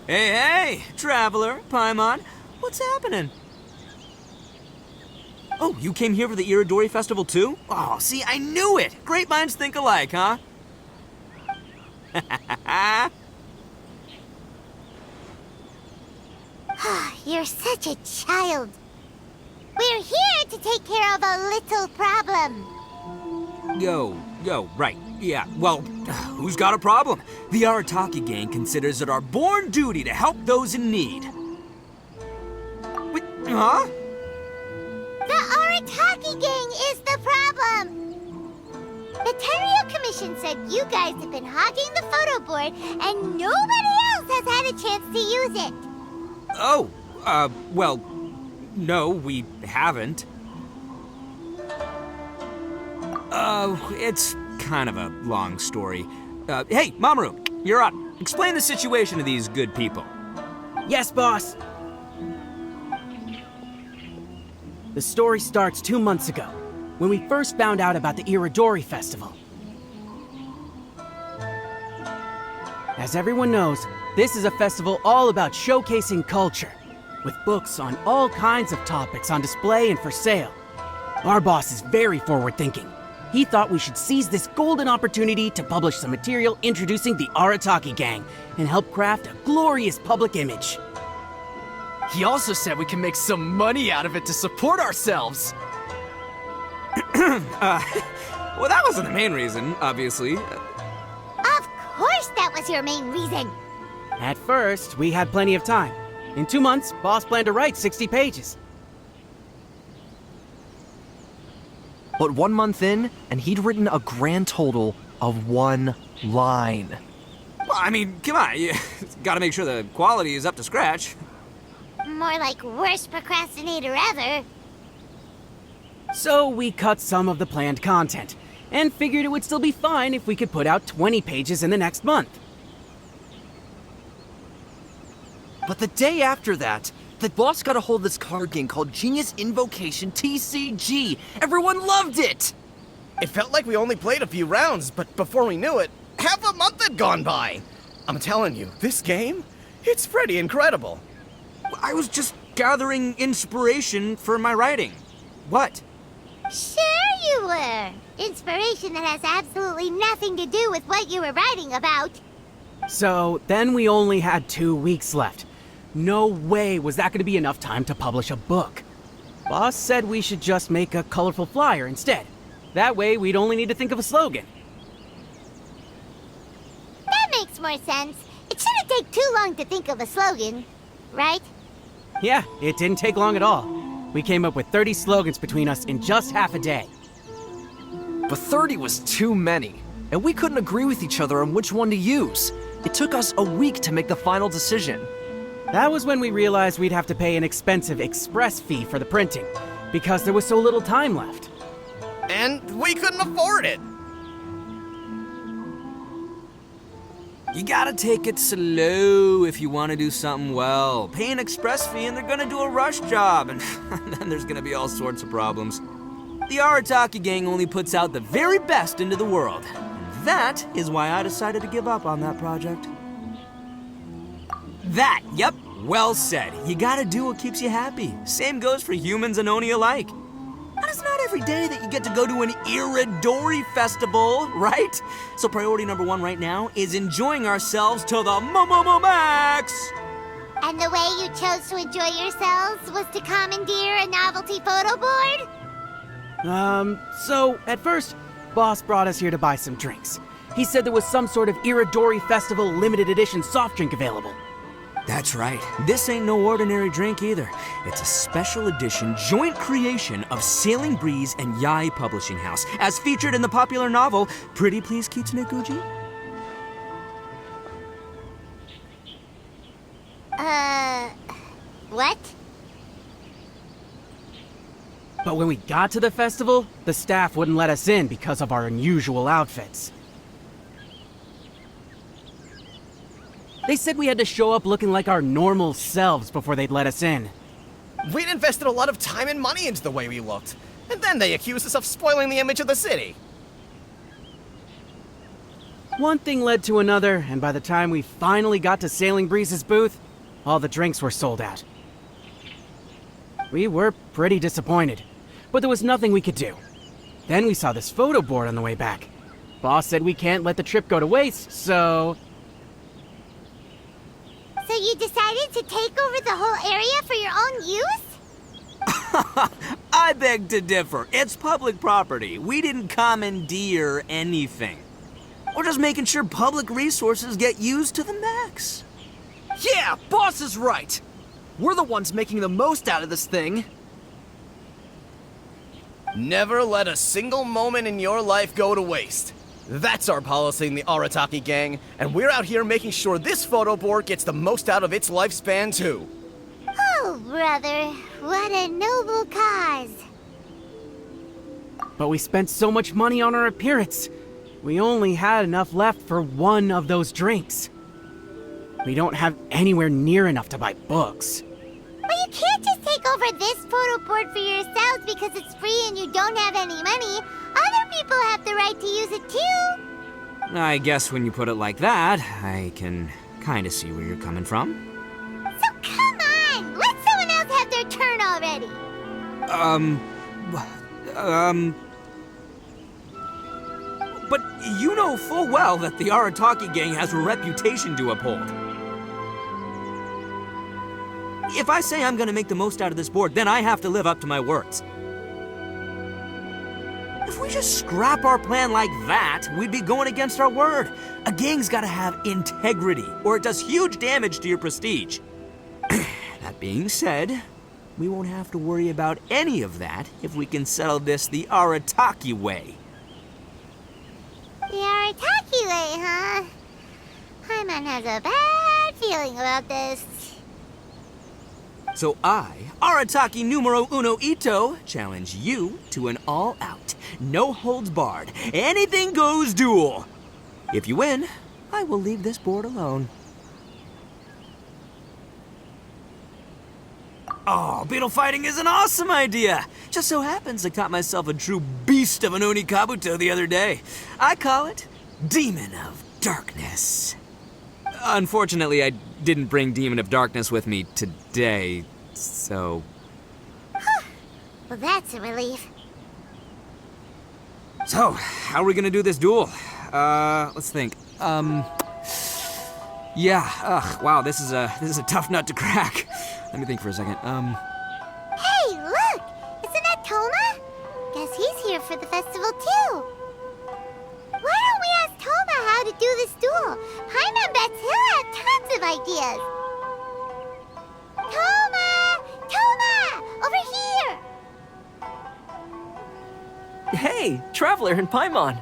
Hey, traveler, Paimon, what's happening? Oh, you came here for the Irodori Festival too? Oh, see, I knew it! Great minds think alike, huh? You're such a child. We're here to take care of a little problem. Right. Yeah, well, who's got a problem? The Arataki gang considers it our born duty to help those in need. Wait, huh? The Arataki gang is the problem. The Tanuki Commission said you guys have been hogging the photo board and nobody else has had a chance to use it. Oh, well, no, we haven't. It's kind of a long story. Hey, Mamoru, you're up. Explain the situation to these good people. Yes, boss. The story starts 2 months ago, when we first found out about the Irodori Festival. As everyone knows, this is a festival all about showcasing culture, with books on all kinds of topics on display and for sale. Our boss is very forward-thinking. He thought we should seize this golden opportunity to publish some material introducing the Arataki gang and help craft a glorious public image. He also said we can make some money out of it to support ourselves. Well, that wasn't the main reason, obviously. Of course that was your main reason. At first, we had plenty of time. In 2 months, boss planned to write 60 pages. But 1 month in, and he'd written a grand total of 1 line. Well, I mean, come on, you gotta make sure the quality is up to scratch. More like worst procrastinator ever. So we cut some of the planned content, and figured it would still be fine if we could put out 20 pages in the next month. But the day after that, the boss got a hold of this card game called Genius Invocation TCG. Everyone loved it! It felt like we only played a few rounds, but before we knew it, half a month had gone by. I'm telling you, this game, it's pretty incredible. I was just gathering inspiration for my writing. What? Sure you were. Inspiration that has absolutely nothing to do with what you were writing about. So then we only had 2 weeks left. No way was that going to be enough time to publish a book. Boss said we should just make a colorful flyer instead. That way we'd only need to think of a slogan. That makes more sense. It shouldn't take too long to think of a slogan, right? Yeah, it didn't take long at all. We came up with 30 slogans between us in just half a day. But 30 was too many, and we couldn't agree with each other on which one to use. It took us a week to make the final decision. That was when we realized we'd have to pay an expensive express fee for the printing, because there was so little time left. And we couldn't afford it. You gotta take it slow if you want to do something well. Pay an express fee and they're gonna do a rush job, and then there's gonna be all sorts of problems. The Arataki gang only puts out the very best into the world. And that is why I decided to give up on that project. Yep, well said. You gotta do what keeps you happy. Same goes for humans and Oni alike. And it's not every day that you get to go to an Irodori Festival, right? So priority number 1 right now is enjoying ourselves to the max! And the way you chose to enjoy yourselves was to commandeer a novelty photo board? So at first, boss brought us here to buy some drinks. He said there was some sort of Irodori Festival limited edition soft drink available. That's right. This ain't no ordinary drink either. It's a special edition joint creation of Sailing Breeze and Yai Publishing House, as featured in the popular novel Pretty Please Kitsune Guji. What? But when we got to the festival, the staff wouldn't let us in because of our unusual outfits. They said we had to show up looking like our normal selves before they'd let us in. We'd invested a lot of time and money into the way we looked, and then they accused us of spoiling the image of the city. One thing led to another, and by the time we finally got to Sailing Breeze's booth, all the drinks were sold out. We were pretty disappointed, but there was nothing we could do. Then we saw this photo board on the way back. Boss said we can't let the trip go to waste, so... So you decided to take over the whole area for your own use? I beg to differ. It's public property. We didn't commandeer anything. We're just making sure public resources get used to the max. Yeah, boss is right. We're the ones making the most out of this thing. Never let a single moment in your life go to waste. That's our policy in the Arataki gang, and we're out here making sure this photo board gets the most out of its lifespan, too. Oh, brother, what a noble cause. But we spent so much money on our appearance. We only had enough left for one of those drinks. We don't have anywhere near enough to buy books. But you can't just take over this photo board for yourselves because it's free and you don't have any money. Other people have the right to use it too. I guess when you put it like that, I can kind of see where you're coming from. So come on, let someone else have their turn already. But you know full well that the Arataki gang has a reputation to uphold. If I say I'm gonna make the most out of this board, then I have to live up to my words. If we just scrap our plan like that, we'd be going against our word. A gang's gotta have integrity, or it does huge damage to your prestige. That being said, we won't have to worry about any of that if we can settle this the Arataki way. The Arataki way, huh? Paimon has a bad feeling about this. So I, Arataki numero uno Itto, challenge you to an all-out, no-holds-barred, anything-goes duel. If you win, I will leave this board alone. Oh, beetle fighting is an awesome idea! Just so happens I caught myself a true beast of an Onikabuto the other day. I call it Demon of Darkness. Unfortunately, I didn't bring Demon of Darkness with me today, so... Well, that's a relief. So, how are we gonna do this duel? Let's think. Yeah, wow, this is a tough nut to crack. Let me think for a second. Hey, look! Isn't that Toma? Guess he's here for the festival too. Why don't we ask Toma how to do this duel? Paimon bets he'll have tons of ideas. Toma! Toma! Over here! Hey, Traveler and Paimon.